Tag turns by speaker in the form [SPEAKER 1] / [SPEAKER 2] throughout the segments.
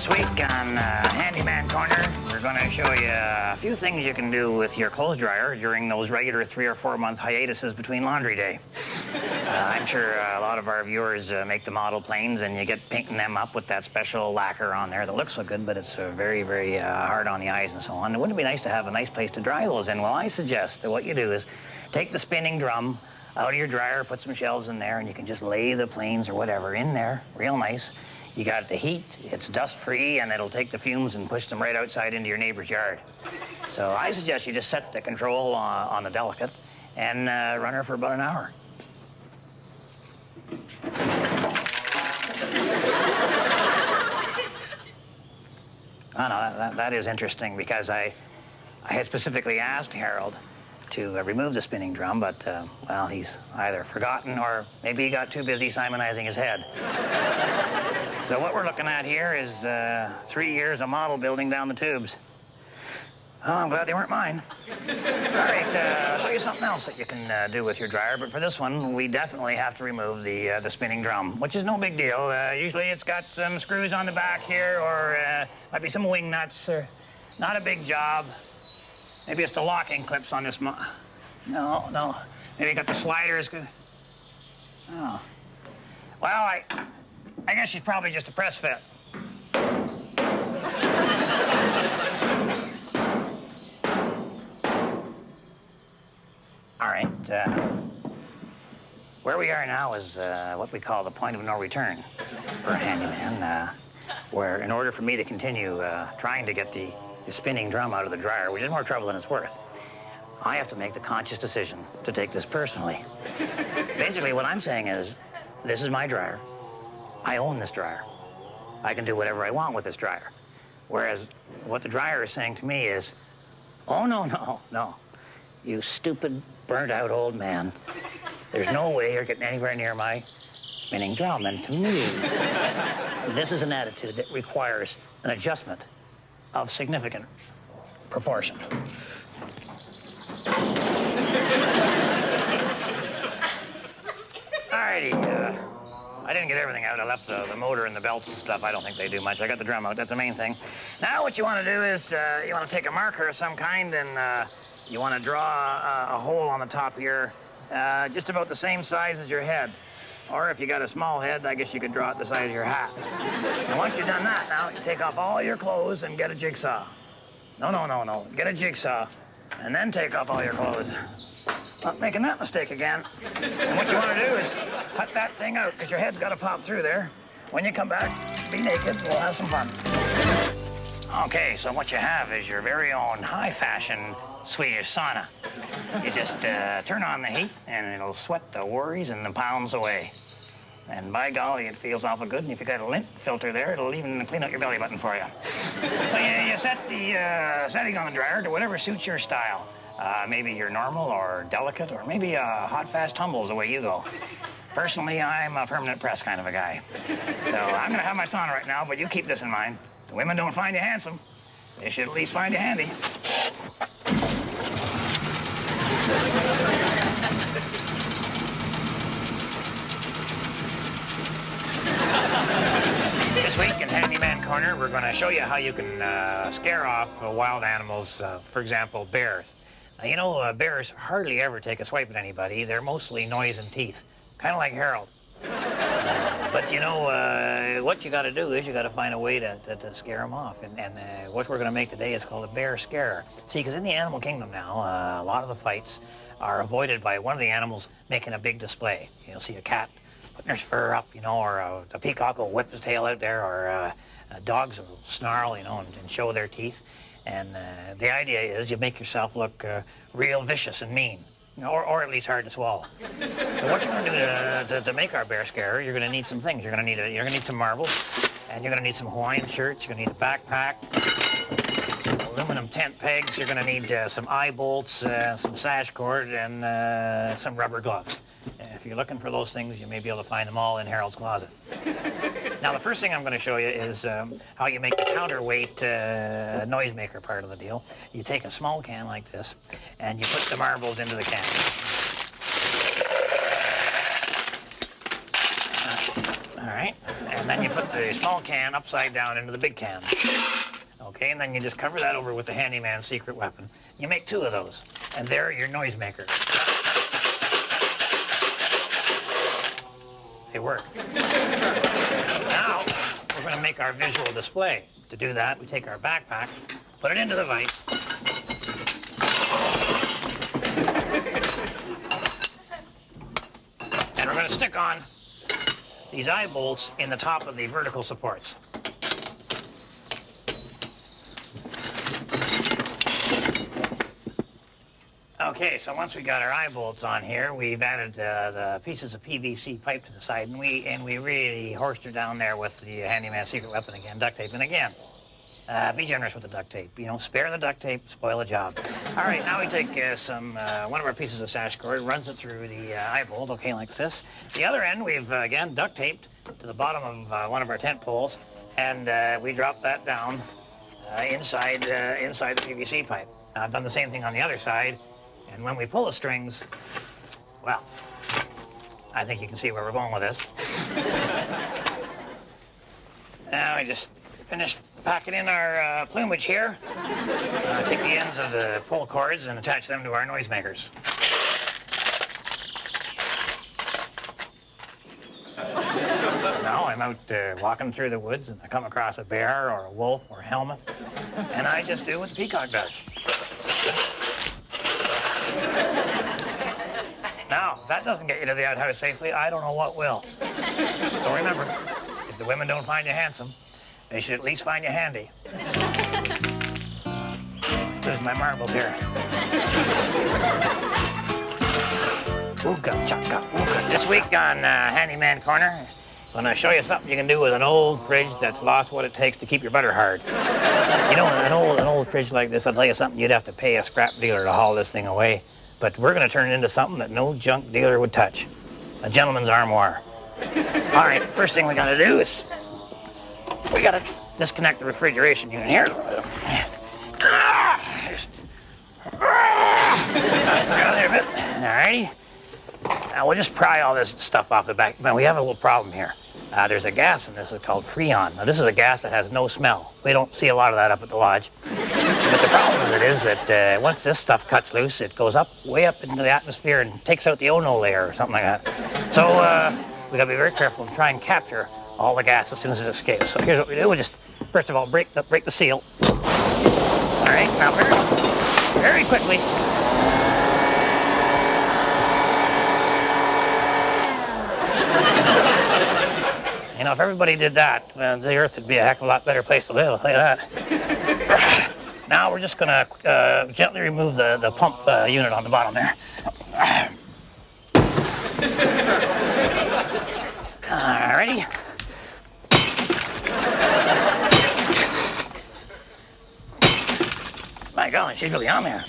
[SPEAKER 1] This week on Handyman Corner, we're going to show you a few things you can do with your clothes dryer during those regular 3 or 4 month hiatuses between laundry day. I'm sure a lot of our viewers make the model planes and you get painting them up with that special lacquer on there that looks so good, but it's very, very hard on the eyes and so on. Wouldn't it be nice to have a nice place to dry those in? Well, I suggest that what you do is take the spinning drum out of your dryer, put some shelves in there, and you can just lay the planes or whatever in there, real nice. You got the heat, it's dust-free, and it'll take the fumes and push them right outside into your neighbor's yard. So I suggest you just set the control on the delicate and run her for about an hour. That is interesting because I had specifically asked Harold to remove the spinning drum, but, well, he's either forgotten or maybe he got too busy Simonizing his head. So what we're looking at here is 3 years of model building down the tubes. Oh, I'm glad they weren't mine. All right, I'll show you something else that you can do with your dryer, but for this one, we definitely have to remove the spinning drum, which is no big deal. Usually it's got some screws on the back here, or might be some wing nuts. Not a big job. Maybe it's the locking clips on this No. Maybe you got the sliders. Oh. Well, I guess she's probably just a press fit. All right. Where we are now is what we call the point of no return for a handyman, where in order for me to continue trying to get the spinning drum out of the dryer, which is more trouble than it's worth, I have to make the conscious decision to take this personally. Basically, what I'm saying is, this is my dryer. I own this dryer. I can do whatever I want with this dryer. Whereas what the dryer is saying to me is, oh, no. You stupid, burnt-out old man. There's no way you're getting anywhere near my spinning drum. And to me, this is an attitude that requires an adjustment of significant proportion. Alrighty, I didn't get everything out. I left the motor and the belts and stuff. I don't think they do much. I got the drum out. That's the main thing. Now what you want to do is you want to take a marker of some kind and you want to draw a hole on the top here just about the same size as your head. Or if you got a small head, I guess you could draw it the size of your hat. And once you've done that, now you take off all your clothes and get a jigsaw. No. Get a jigsaw and then take off all your clothes. Not making that mistake again. And what you want to do is cut that thing out, because your head's got to pop through there. When you come back, be naked. We'll have some fun. Okay, so what you have is your very own high-fashion Swedish sauna. You just turn on the heat, and it'll sweat the worries and the pounds away. And by golly, it feels awful good. And if you got a lint filter there, it'll even clean out your belly button for you. So you set the setting on the dryer to whatever suits your style. Maybe you're normal or delicate, or maybe hot, fast tumble is the way you go. Personally, I'm a permanent press kind of a guy. So I'm going to have my sauna right now, but you keep this in mind. The women don't find you handsome. They should at least find you handy. This week in Handyman Corner, we're going to show you how you can scare off wild animals, for example, bears. Now, you know, bears hardly ever take a swipe at anybody. They're mostly noise and teeth, kind of like Harold. But, you know, what you got to do is you got to find a way to scare them off. And what we're going to make today is called a bear scare. See, because in the animal kingdom now, a lot of the fights are avoided by one of the animals making a big display. You'll see a cat putting his fur up, you know, or a peacock will whip his tail out there, or dogs will snarl, you know, and show their teeth. And the idea is you make yourself look real vicious and mean, you know, or at least hard to swallow. So what you're going to do to make our bear scare, you're going to need some things. You're going to need some marbles, and you're going to need some Hawaiian shirts. You're going to need a backpack, some aluminum tent pegs. You're going to need some eye bolts, some sash cord, and some rubber gloves. If you're looking for those things, you may be able to find them all in Harold's closet. Now, the first thing I'm going to show you is how you make the counterweight noisemaker part of the deal. You take a small can like this, and you put the marbles into the can. All right, and then you put the small can upside down into the big can. Okay, and then you just cover that over with the handyman's secret weapon. You make 2 of those, and they're your noisemaker. They work. Now, we're going to make our visual display. To do that, we take our backpack, put it into the vise. And we're going to stick on these eye bolts in the top of the vertical supports. Okay, so once we got our eye bolts on here, we've added the pieces of PVC pipe to the side, and we really horsed her down there with the handyman secret weapon again, duct tape. And again, be generous with the duct tape. You know, spare the duct tape, spoil the job. All right, now we take one of our pieces of sash cord, runs it through the eye bolt, okay, like this. The other end, we've again duct taped to the bottom of one of our tent poles, and we drop that down inside the PVC pipe. Now, I've done the same thing on the other side. And when we pull the strings, well, I think you can see where we're going with this. Now we just finished packing in our plumage here. Take the ends of the pull cords and attach them to our noisemakers. Now I'm out walking through the woods and I come across a bear or a wolf or a helmet, and I just do what the peacock does. Now, if that doesn't get you to the outhouse safely, I don't know what will. So remember, if the women don't find you handsome, they should at least find you handy. There's my marbles here. Ooga chaka, ooga. This week on Handyman Corner, I'm going to show you something you can do with an old fridge that's lost what it takes to keep your butter hard. You know, an old fridge like this, I'll tell you something, you'd have to pay a scrap dealer to haul this thing away. But we're going to turn it into something that no junk dealer would touch. A gentleman's armoire. All right, first thing we got to do is we got to disconnect the refrigeration unit here. All righty. Now we'll just pry all this stuff off the back. Man, we have a little problem here. There's a gas in this, it's called Freon. Now this is a gas that has no smell. We don't see a lot of that up at the lodge. But the problem with it is that once this stuff cuts loose, it goes up, way up into the atmosphere and takes out the ozone layer or something like that. So we gotta be very careful and try and capture all the gas as soon as it escapes. So here's what we do. We'll just, first of all, break the seal. All right, now very quickly. You know, if everybody did that, the Earth would be a heck of a lot better place to live, I'll tell you that. Now we're just going to gently remove the pump unit on the bottom there. Alrighty. My golly, she's really on there.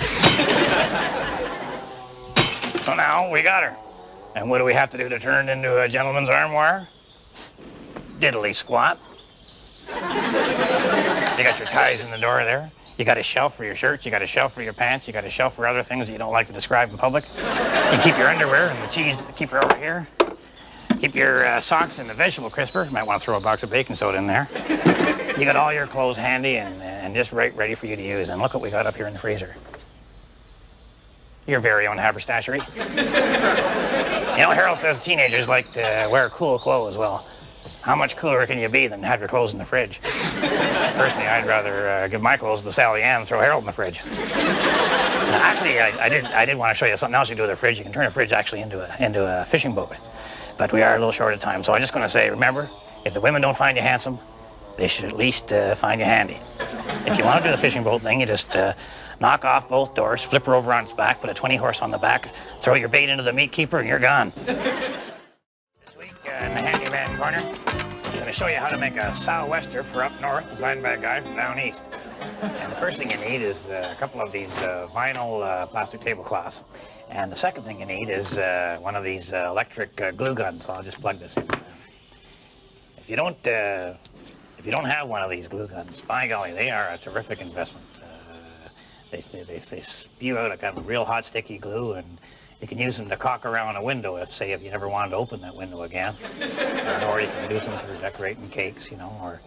[SPEAKER 1] So now we got her. And what do we have to do to turn it into a gentleman's armoire? Diddly squat. You got your ties in the door there. You got a shelf for your shirts, you got a shelf for your pants, you got a shelf for other things that you don't like to describe in public. You keep your underwear and the cheese, keep her over here. Keep your socks in the vegetable crisper. You might want to throw a box of baking soda in there. You got all your clothes handy and just right ready for you to use. And look what we got up here in the freezer. Your very own haberdashery. You know, Harold says teenagers like to wear cool clothes. Well, how much cooler can you be than have your clothes in the fridge? Personally, I'd rather give my clothes to Sally Ann and throw Harold in the fridge. Actually, I did want to show you something else you can do with a fridge. You can turn a fridge actually into a fishing boat. But we are a little short of time, so I'm just going to say, remember, if the women don't find you handsome, they should at least find you handy. If you want to do the fishing boat thing, you just knock off both doors, flip her over on its back, put a 20 horse on the back, throw your bait into the meat keeper, and you're gone. This week in the Handyman Corner, I'm going to show you how to make a sou'wester for up north, designed by a guy from down east. And the first thing you need is a couple of these vinyl plastic tablecloths. And the second thing you need is one of these electric glue guns. So I'll just plug this in. If you don't have one of these glue guns, by golly, they are a terrific investment. They spew out a kind of real hot, sticky glue, and You can use them to caulk around a window, if you never wanted to open that window again. Or you can use them for decorating cakes, you know, or,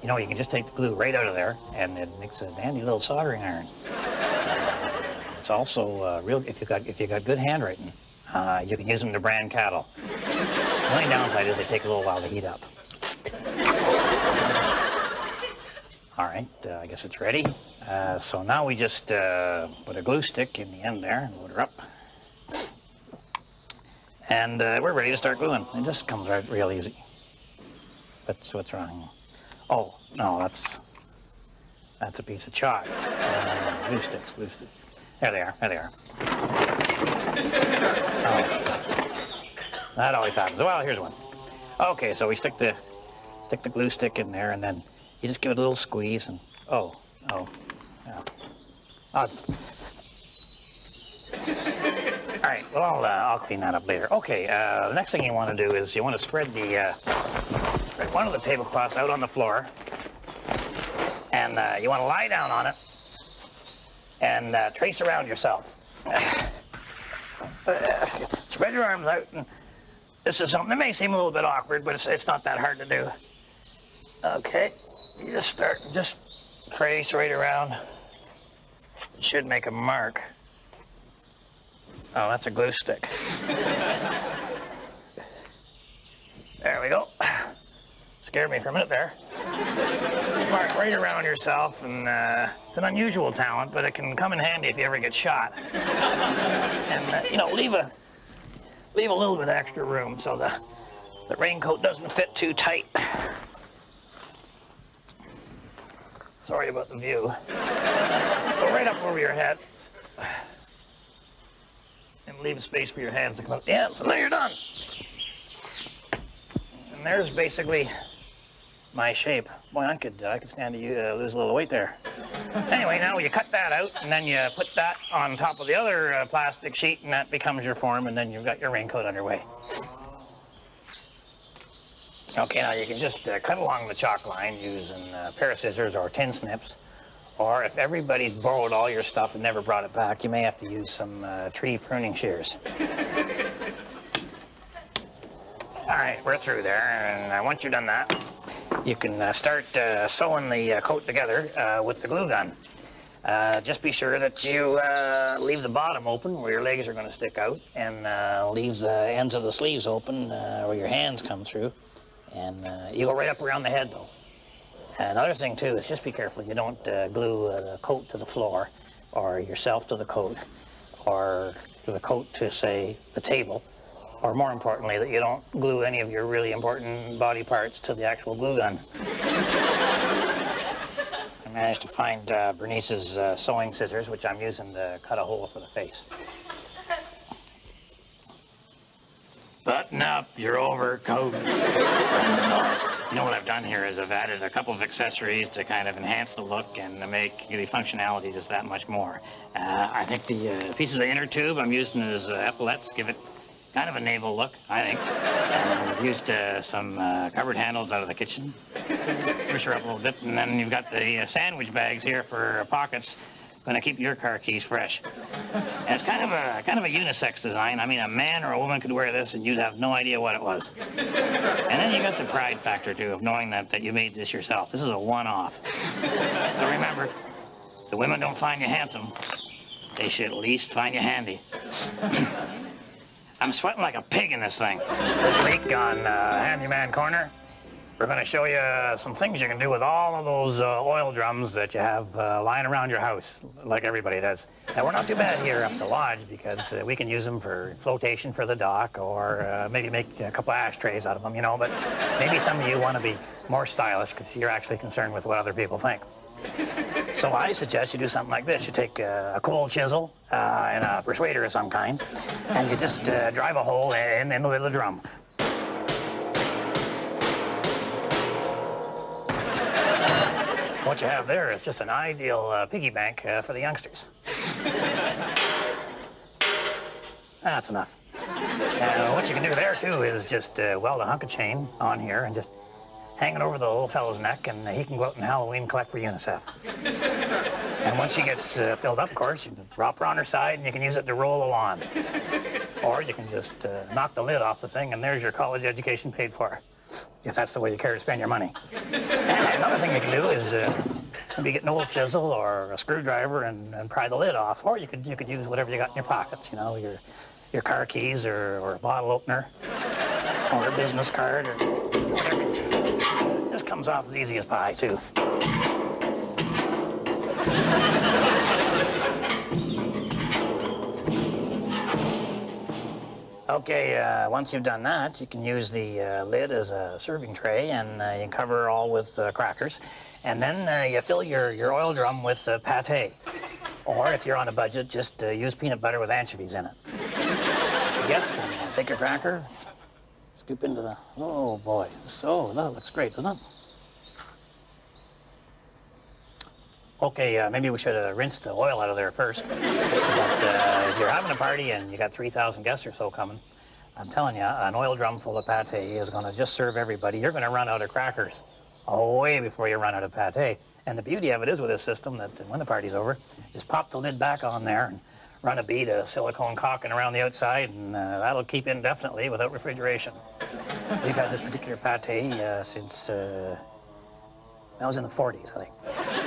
[SPEAKER 1] you know, you can just take the glue right out of there, and it makes a dandy little soldering iron. It's also real, if you got good handwriting, you can use them to brand cattle. The only downside is they take a little while to heat up. All right, I guess it's ready. So now we just put a glue stick in the end there and load her up. And we're ready to start gluing. It just comes right real easy. That's what's wrong. Oh, no, that's a piece of chalk. Glue sticks. There they are. Oh. That always happens. Well, here's one. Okay, so we stick the glue stick in there, and then you just give it a little squeeze, and yeah. Oh, all right, well, I'll clean that up later. Okay, the next thing you want to do is you want to spread one of the tablecloths out on the floor, and you want to lie down on it and trace around yourself. Spread your arms out, and this is something that may seem a little bit awkward, but it's not that hard to do. Okay, you just trace right around. It should make a mark. Oh, that's a glue stick. There we go. Scared me for a minute there. Mark right around yourself, and it's an unusual talent, but it can come in handy if you ever get shot. And you know, leave a little bit of extra room so the raincoat doesn't fit too tight. Sorry about the view. Go right up over your head. And leave a space for your hands to come up. Yeah, so now you're done. And there's basically my shape. Boy, I could stand to lose a little weight there. Anyway, now you cut that out, and then you put that on top of the other plastic sheet, and that becomes your form, and then you've got your raincoat underway. Okay, now you can just cut along the chalk line using a pair of scissors or tin snips. Or if everybody's borrowed all your stuff and never brought it back, you may have to use some tree pruning shears. All right, we're through there, and once you've done that, you can start sewing the coat together with the glue gun. Just be sure that you leave the bottom open where your legs are going to stick out, and leave the ends of the sleeves open where your hands come through. And you go right up around the head, though. Another thing, too, is just be careful you don't glue the coat to the floor, or yourself to the coat, or the coat to, say, the table, or more importantly, that you don't glue any of your really important body parts to the actual glue gun. I managed to find Bernice's sewing scissors, which I'm using to cut a hole for the face. Button up your overcoat. You know what I've done here is I've added a couple of accessories to kind of enhance the look and to make the functionality just that much more. I think the pieces of inner tube I'm using as epaulettes give it kind of a naval look, I think. I've used some cupboard handles out of the kitchen to push her up a little bit, and then you've got the sandwich bags here for pockets. Going to keep your car keys fresh. And it's kind of a unisex design. I mean, a man or a woman could wear this and you'd have no idea what it was. And then you got the pride factor, too, of knowing that you made this yourself. This is a one-off. So remember, the women don't find you handsome. They should at least find you handy. I'm sweating like a pig in this thing. This week on Handyman Corner, we're going to show you some things you can do with all of those oil drums that you have lying around your house, like everybody does. Now, we're not too bad here up the lodge because we can use them for flotation for the dock, or maybe make a couple of ashtrays out of them, you know, but maybe some of you want to be more stylish because you're actually concerned with what other people think. So I suggest you do something like this. You take a cold chisel and a persuader of some kind, and you just drive a hole in the middle of the drum. What you have there is just an ideal piggy bank for the youngsters. That's enough. What you can do there, too, is just weld a hunk of chain on here and just hang it over the little fellow's neck, and he can go out and Halloween collect for UNICEF. And once she gets filled up, of course, you can drop her on her side, and you can use it to roll a lawn. Or you can just knock the lid off the thing, and there's your college education paid for, if that's the way you care to spend your money. Another thing you can do is maybe get an old chisel or a screwdriver and pry the lid off. Or you could use whatever you got in your pockets, you know, your car keys or a bottle opener or a business card or whatever. It just comes off as easy as pie, too. Okay, once you've done that, you can use the lid as a serving tray, and you cover it all with crackers. And then you fill your oil drum with pâté. Or if you're on a budget, just use peanut butter with anchovies in it. Your guest can take your cracker, scoop into the... Oh, boy. So, that looks great, doesn't it? Okay, maybe we should have rinsed the oil out of there first. But if you're having a party and you got 3,000 guests or so coming, I'm telling you, an oil drum full of pâté is going to just serve everybody. You're going to run out of crackers way before you run out of pâté. And the beauty of it is with this system that when the party's over, just pop the lid back on there and run a bead of silicone caulking around the outside, and that'll keep indefinitely without refrigeration. We've had this particular pâté since... that was in the 40s, I think.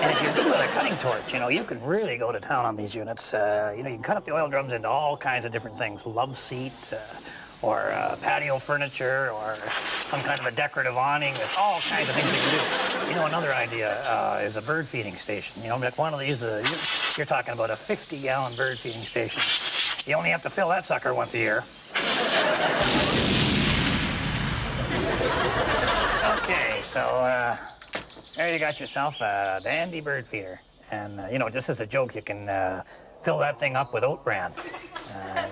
[SPEAKER 1] And if you're good with a cutting torch, you know, you can really go to town on these units. You know, you can cut up the oil drums into all kinds of different things. Love seats, or patio furniture, or some kind of a decorative awning. There's all kinds of things you can do. You know, another idea is a bird feeding station. You know, like one of these, you're talking about a 50-gallon bird feeding station. You only have to fill that sucker once a year. Okay, so, there you got yourself a dandy bird feeder. And, you know, just as a joke, you can fill that thing up with oat bran.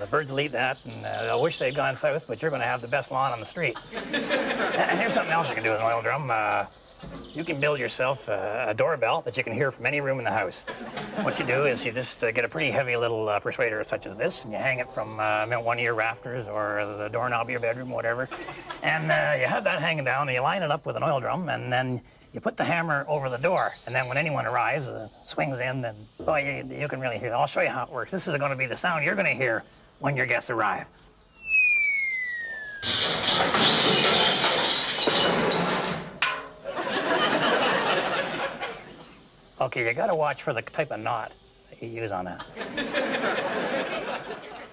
[SPEAKER 1] The birds will eat that, and they'll wish they'd gone south, but you're going to have the best lawn on the street. And here's something else you can do with an oil drum. You can build yourself a doorbell that you can hear from any room in the house. What you do is you just get a pretty heavy little persuader such as this, and you hang it from one of your rafters or the doorknob of your bedroom, whatever. And you have that hanging down, and you line it up with an oil drum, and then you put the hammer over the door, and then when anyone arrives, swings in, then, boy, you can really hear it. I'll show you how it works. This is going to be the sound you're going to hear when your guests arrive. Okay, you got to watch for the type of knot that you use on that.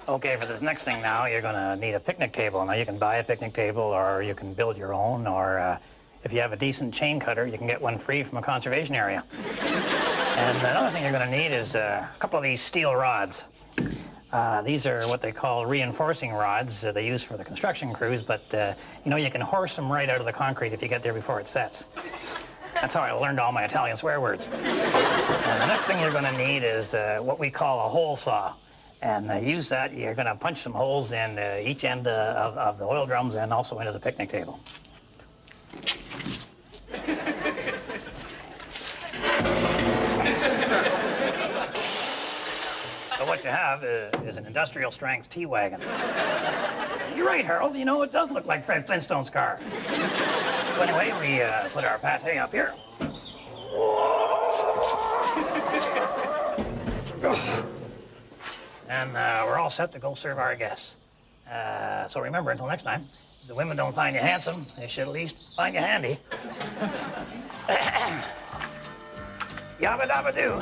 [SPEAKER 1] Okay, for this next thing now, you're going to need a picnic table. Now, you can buy a picnic table, or you can build your own, or... if you have a decent chain cutter, you can get one free from a conservation area. And another thing you're going to need is a couple of these steel rods. These are what they call reinforcing rods they use for the construction crews, but you know, you can horse them right out of the concrete if you get there before it sets. That's how I learned all my Italian swear words. And the next thing you're going to need is what we call a hole saw. And use that, you're going to punch some holes in each end of the oil drums and also into the picnic table. So what you have is an industrial strength T-wagon. You're right, Harold. You know, it does look like Fred Flintstone's car. So anyway, we put our pâté up here. And we're all set to go serve our guests. So remember, until next time, if the women don't find you handsome, they should at least find you handy. Yabba dabba doo.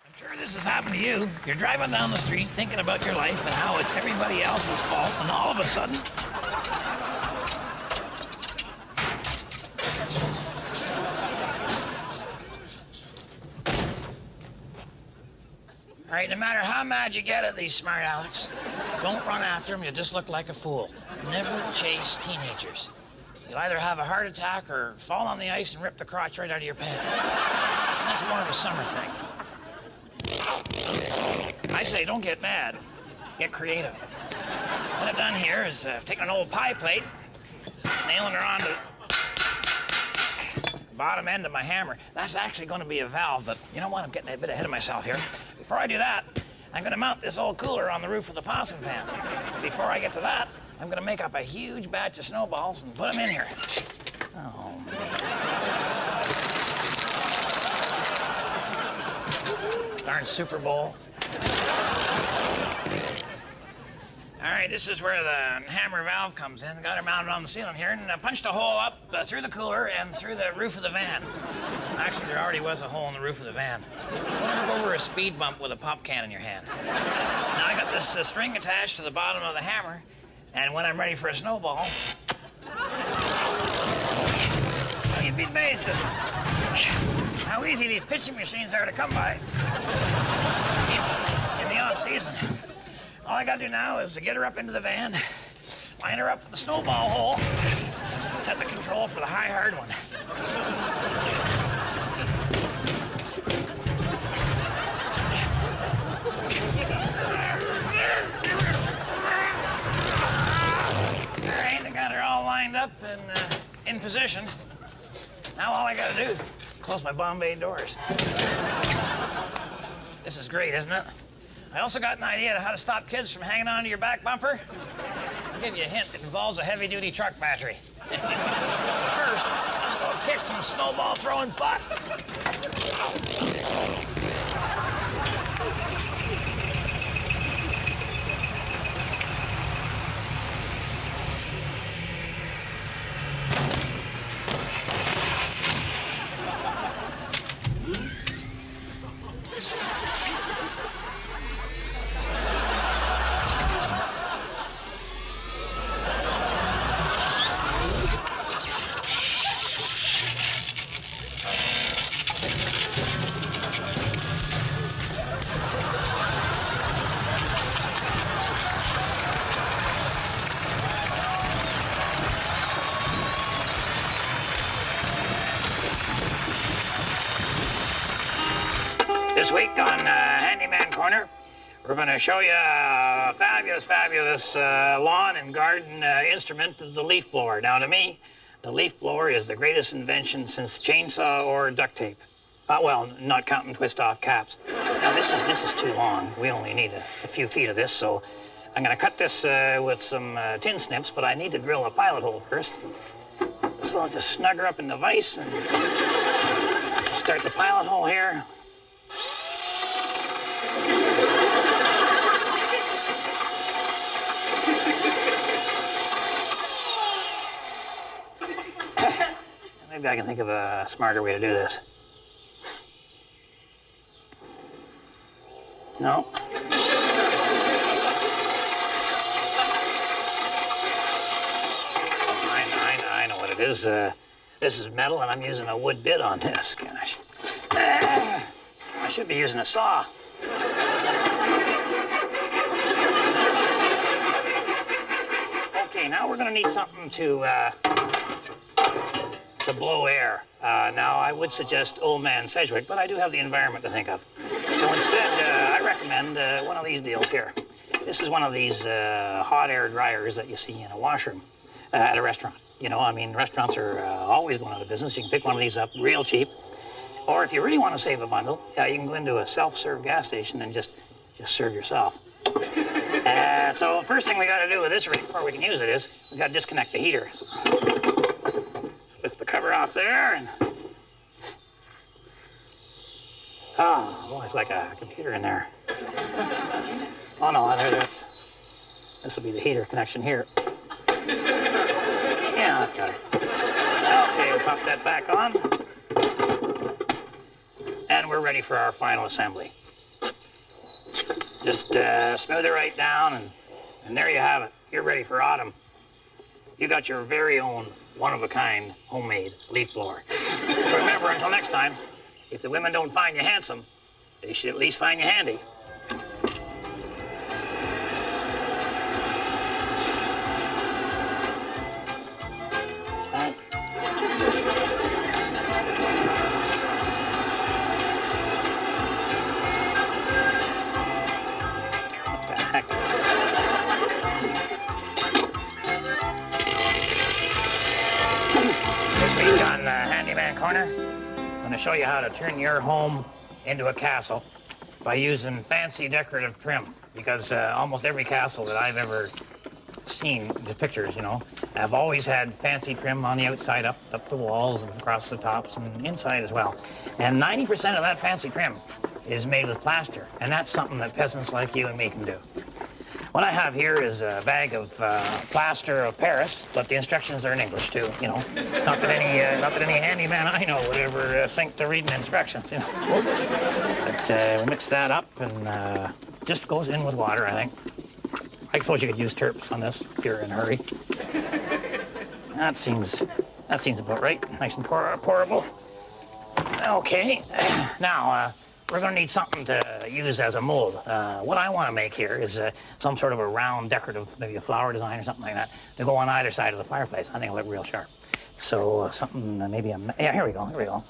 [SPEAKER 1] I'm sure this has happened to you. You're driving down the street thinking about your life and how it's everybody else's fault, and all of a sudden... All right, no matter how mad you get at these smart Alex, don't run after them. You just look like a fool. Never chase teenagers. You'll either have a heart attack or fall on the ice and rip the crotch right out of your pants. And that's more of a summer thing. I say don't get mad. Get creative. What I've done here is I've taken an old pie plate, nailing her onto the bottom end of my hammer. That's actually going to be a valve, but you know what? I'm getting a bit ahead of myself here. Before I do that, I'm going to mount this old cooler on the roof of the possum fan. Before I get to that, I'm going to make up a huge batch of snowballs and put them in here. Oh, man. darn Super Bowl. All right, this is where the hammer valve comes in. Got her mounted on the ceiling here, and punched a hole up through the cooler and through the roof of the van. Actually, there already was a hole in the roof of the van. Go over a speed bump with a pop can in your hand. Now I got this string attached to the bottom of the hammer, and when I'm ready for a snowball, you'd be amazed at how easy these pitching machines are to come by in the off-season. All I gotta do now is to get her up into the van, line her up with the snowball hole, set the control for the high hard one. All right, I got her all lined up and in position. Now all I gotta do is close my Bombay doors. This is great, isn't it? I also got an idea of how to stop kids from hanging onto your back bumper. I'll give you a hint. It involves a heavy-duty truck battery. First, let's go kick some snowball throwing butt. This week on Handyman Corner, we're going to show you a fabulous lawn and garden instrument, the leaf blower. Now, to me, the leaf blower is the greatest invention since chainsaw or duct tape. Well, not counting twist-off caps. Now, this is too long. We only need a few feet of this, so I'm going to cut this with some tin snips, but I need to drill a pilot hole first. So I'll just snug her up in the vise and start the pilot hole here. Maybe I can think of a smarter way to do this. No. I know what it is. This is metal, and I'm using a wood bit on this. Gosh. I should be using a saw. Okay, now we're going to need something to blow air. Now, I would suggest Old Man Sedgwick, but I do have the environment to think of. So instead, I recommend one of these deals here. This is one of these hot air dryers that you see in a washroom at a restaurant. You know, I mean, restaurants are always going out of business. You can pick one of these up real cheap. Or if you really want to save a bundle, you can go into a self-serve gas station and just serve yourself. So first thing we got to do with this before we can use it is we got to disconnect the heater. So, lift the cover off there and boy, it's like a computer in there. Oh no, this will be the heater connection here. Yeah, that's got it. Okay, we'll pop that back on. And we're ready for our final assembly. Just smooth it right down, and there you have it. You're ready for autumn. You got your very own one-of-a-kind homemade leaf blower. So remember, until next time, if the women don't find you handsome, they should at least find you handy. Handyman Corner, I'm going to show you how to turn your home into a castle by using fancy decorative trim, because almost every castle that I've ever seen, the pictures, you know, have always had fancy trim on the outside, up the walls and across the tops and inside as well. And 90% of that fancy trim is made with plaster, and that's something that peasants like you and me can do. What I have here is a bag of plaster of Paris, but the instructions are in English too, you know. Not that any handyman I know would ever think to reading instructions, you know. But we mix that up and just goes in with water, I think. I suppose you could use turps on this if you're in a hurry. That seems about right. Nice and pourable. Okay, now we're going to need something to use as a mold. What I want to make here is some sort of a round decorative, maybe a flower design or something like that, to go on either side of the fireplace. I think it'll look real sharp. So something, maybe yeah, here we go.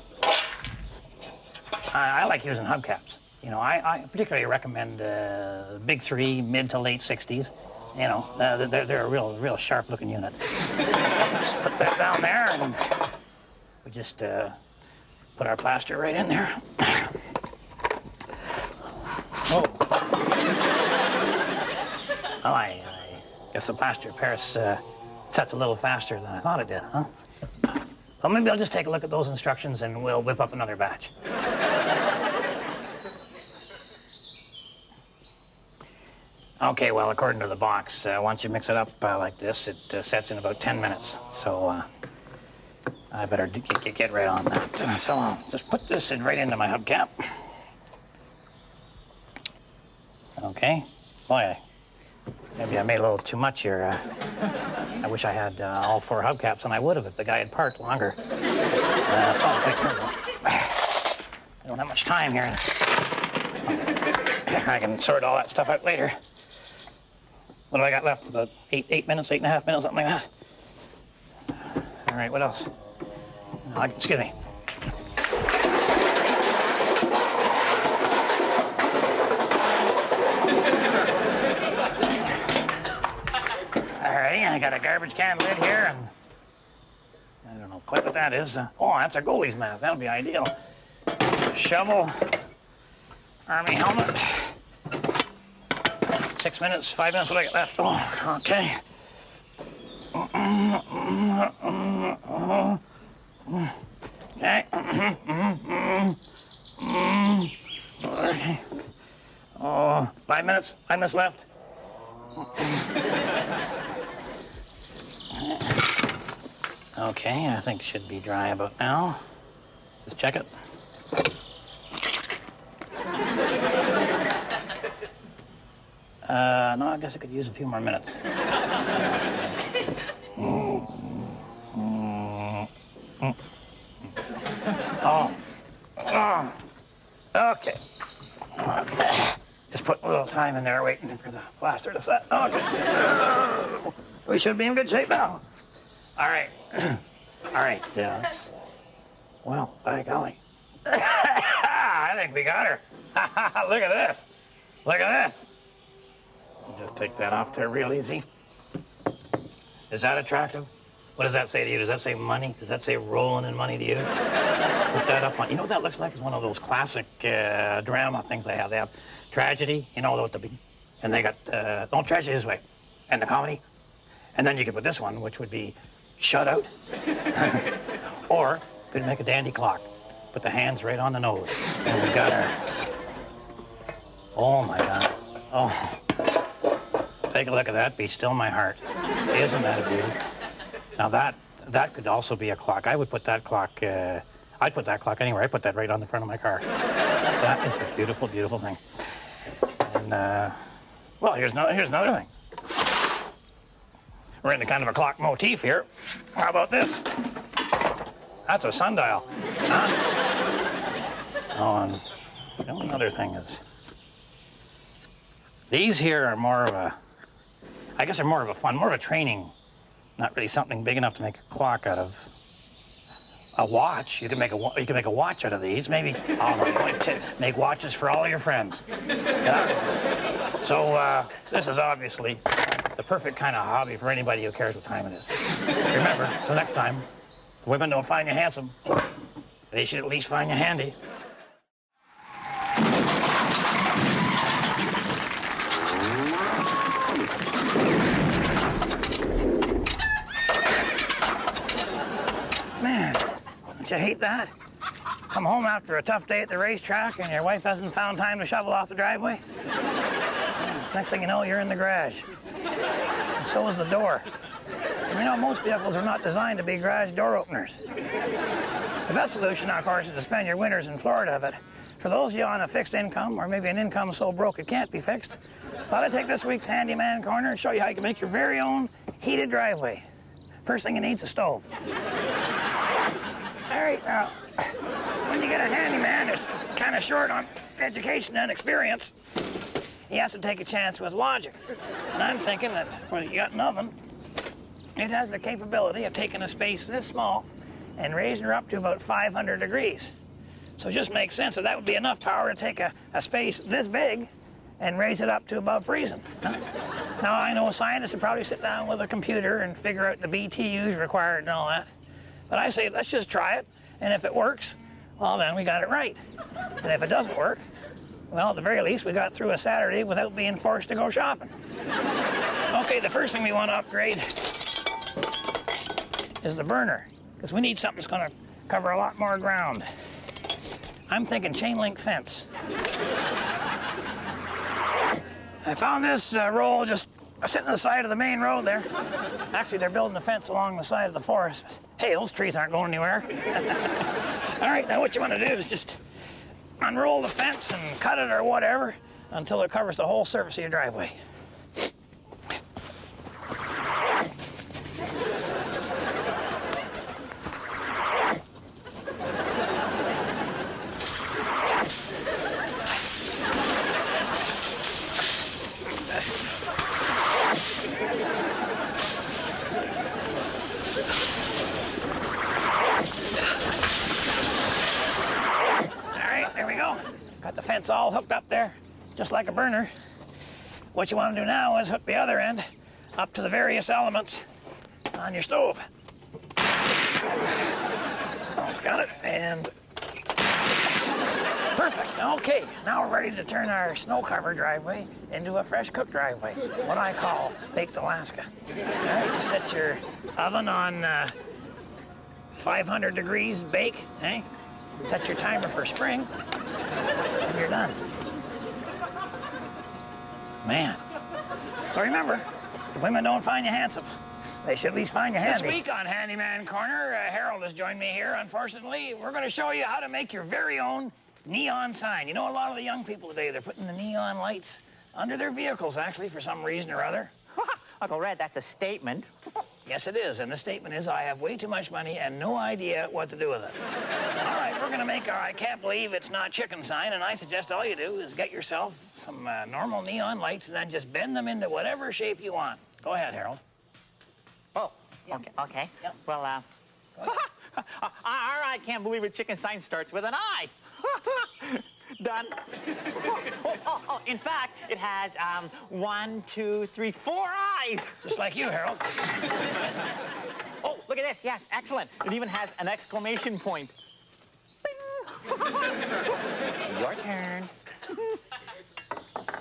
[SPEAKER 1] I like using hubcaps. You know, I particularly recommend big 3, mid to late 60s. You know, they're a real sharp looking unit. Just put that down there and we just put our plaster right in there. Oh. Well, I guess the plaster of Paris sets a little faster than I thought it did, huh? Well, maybe I'll just take a look at those instructions and we'll whip up another batch. Okay, well, according to the box, once you mix it up like this, it sets in about 10 minutes. So I better get right on that. So I'll just put this right into my hubcap. Okay. Boy, maybe I made a little too much here. I wish I had all 4 hubcaps, and I would have if the guy had parked longer. Oh, wait, I don't have much time here. I can sort all that stuff out later. What do I got left? About 8 minutes, 8.5 minutes, something like that. All right, what else? Excuse me. I got a garbage can lid here, and I don't know quite what that is. Oh, that's a goalie's mask. That'll be ideal. Shovel, army helmet. 6 minutes, 5 minutes, what do I got left? Oh, okay. Okay. Oh, 5 minutes. 5 minutes left. Okay, I think it should be dry about now. Just check it. No, I guess I could use a few more minutes. Okay. Just put a little time in there waiting for the plaster to set. Okay. We should be in good shape now. All right. All right. Well, by golly. I think we got her. Look at this. Look at this. Just take that off there real easy. Is that attractive? What does that say to you? Does that say money? Does that say rolling in money to you? Put that up on. You know what that looks like? It's one of those classic drama things they have. They have tragedy, you know, and they got, tragedy this way, and the comedy. And then you could put this one, which would be shut out. Or could make a dandy clock. Put the hands right on the nose. And we got our, oh my God. Oh, take a look at that, Be Still My Heart. Isn't that a beauty? Now that could also be a clock. I would put that clock, I'd put that clock anywhere. I put that right on the front of my car. That is a beautiful, beautiful thing. And, well, here's another thing. We're in the kind of a clock motif here. How about this? That's a sundial. Huh? Oh, and the only other thing is, these here are more of a, I guess they're more of a fun, more of a training, not really something big enough to make a clock out of. A watch, you can make a watch out of these, maybe. Oh, no, you might make watches for all your friends. Yeah? So this is obviously the perfect kind of hobby for anybody who cares what time it is. Remember, till next time, the women don't find you handsome. They should at least find you handy. Man, Don't you hate that? Come home after a tough day at the racetrack and your wife hasn't found time to shovel off the driveway. Next thing you know, you're in the garage. And so is the door. And you know, most vehicles are not designed to be garage door openers. The best solution, of course, is to spend your winters in Florida, but for those of you on a fixed income, or maybe an income so broke it can't be fixed, thought I'd take this week's Handyman Corner and show you how you can make your very own heated driveway. First thing you need is a stove. All right, now, when you get a handyman who's kind of short on education and experience, he has to take a chance with logic. And I'm thinking that when you got an oven, it has the capability of taking a space this small and raising her up to about 500 degrees. So it just makes sense that would be enough power to take a space this big and raise it up to above freezing. Huh? Now, I know scientists would probably sit down with a computer and figure out the BTUs required and all that. But I say, let's just try it, and if it works, well, then we got it right. And if it doesn't work, well, at the very least, we got through a Saturday without being forced to go shopping. Okay, the first thing we want to upgrade is the burner, because we need something that's going to cover a lot more ground. I'm thinking chain link fence. I found this roll just sitting on the side of the main road there. Actually, they're building a fence along the side of the forest. But, hey, those trees aren't going anywhere. All right, now what you want to do is just unroll the fence and cut it or whatever until it covers the whole surface of your driveway. Got the fence all hooked up there, just like a burner. What you want to do now is hook the other end up to the various elements on your stove. Almost got it, and perfect. Okay, now we're ready to turn our snow-covered driveway into a fresh-cooked driveway, what I call Baked Alaska. All right, you set your oven on 500 degrees bake, eh? Set your timer for spring. And you're done. Man. So remember, if women don't find you handsome, they should at least find you handy. This week on Handyman Corner, Harold has joined me here, unfortunately. We're going to show you how to make your very own neon sign. You know, a lot of the young people today, they're putting the neon lights under their vehicles, actually, for some reason or other.
[SPEAKER 2] Uncle Red, that's a statement.
[SPEAKER 1] Yes, it is, and the statement is, I have way too much money and no idea what to do with it. All right, we're gonna make our I can't believe it's not chicken sign, and I suggest all you do is get yourself some normal neon lights and then just bend them into whatever shape you want. Go ahead, Harold.
[SPEAKER 2] Oh, yep. Okay. Yep. Well, our I can't believe it chicken sign starts with an I. Done. In fact, it has 1, 2, 3, 4 eyes.
[SPEAKER 1] Just like you, Harold.
[SPEAKER 2] Oh, look at this. Yes, excellent. It even has an exclamation point. Bing. Your turn.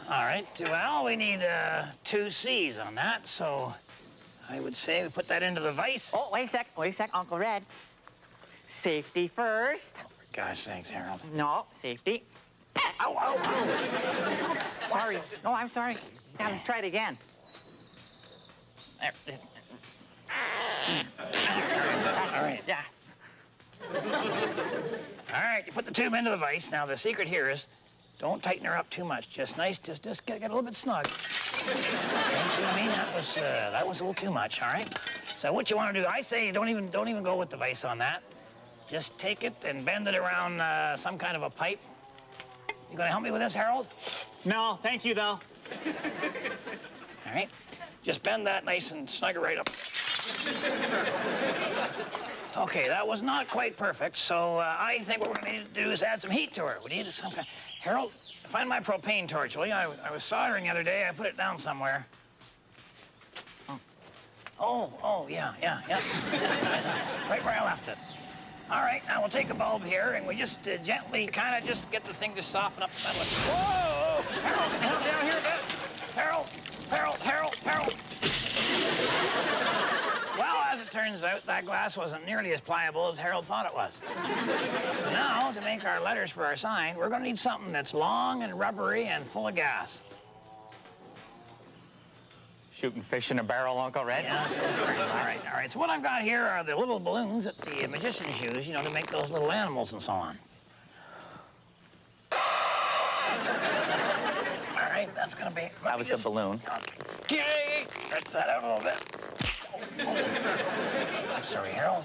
[SPEAKER 1] All right, well, we need 2 C's on that, so I would say we put that into the vise.
[SPEAKER 2] Oh, wait a sec, Uncle Red. Safety first.
[SPEAKER 1] Oh, for gosh sakes, Harold.
[SPEAKER 2] No, safety.
[SPEAKER 1] Ow, ow, ow.
[SPEAKER 2] Sorry. No, I'm sorry. Now, let's try it again. There.
[SPEAKER 1] All right.
[SPEAKER 2] Yeah.
[SPEAKER 1] All right, you put the tube into the vise. Now, the secret here is don't tighten her up too much. Just nice, just get a little bit snug. Okay, see what I mean? That was a little too much, all right? So what you want to do, I say don't even go with the vise on that. Just take it and bend it around some kind of a pipe. You gonna help me with this, Harold?
[SPEAKER 2] No, thank you, though.
[SPEAKER 1] All right, just bend that nice and snug it right up. Okay, that was not quite perfect, so I think what we're gonna need to do is add some heat to her. We need some kind. Harold, find my propane torch, will you? I was soldering the other day. I put it down somewhere. Oh, yeah. Right where I left it. All right, now we'll take a bulb here, and we just gently kind of just get the thing to soften up the metal. Whoa! Harold, down here a bit. Harold. Well, as it turns out that glass wasn't nearly as pliable as Harold thought it was. So now, to make our letters for our sign, we're gonna need something that's long and rubbery and full of gas.
[SPEAKER 2] Shooting fish in a barrel, Uncle Red?
[SPEAKER 1] Yeah, all right. So what I've got here are the little balloons that the magicians use, you know, to make those little animals and so on. All right, that's gonna be...
[SPEAKER 2] That was the balloon.
[SPEAKER 1] Okay, stretch that out a little bit. I'm sorry, Harold.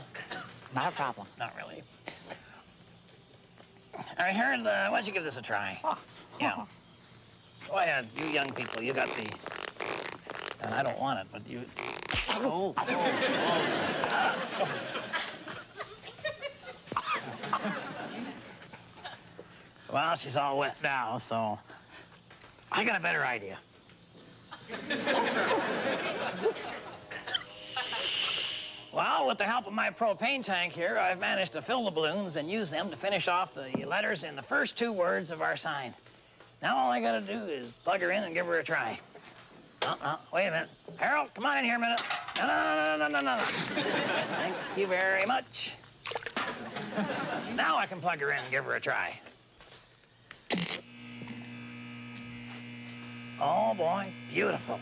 [SPEAKER 2] Not a problem.
[SPEAKER 1] Not really. All right, Harold, why don't you give this a try?
[SPEAKER 2] Oh.
[SPEAKER 1] Yeah. Go ahead, you young people, you got the... And I don't want it, but you... Oh. Well, she's all wet now, so... I got a better idea. Well, with the help of my propane tank here, I've managed to fill the balloons and use them to finish off the letters in the first 2 words of our sign. Now all I gotta do is plug her in and give her a try. Wait a minute. Harold, come on in here a minute. No. Thank you very much. Now I can plug her in and give her a try. Oh, boy, beautiful.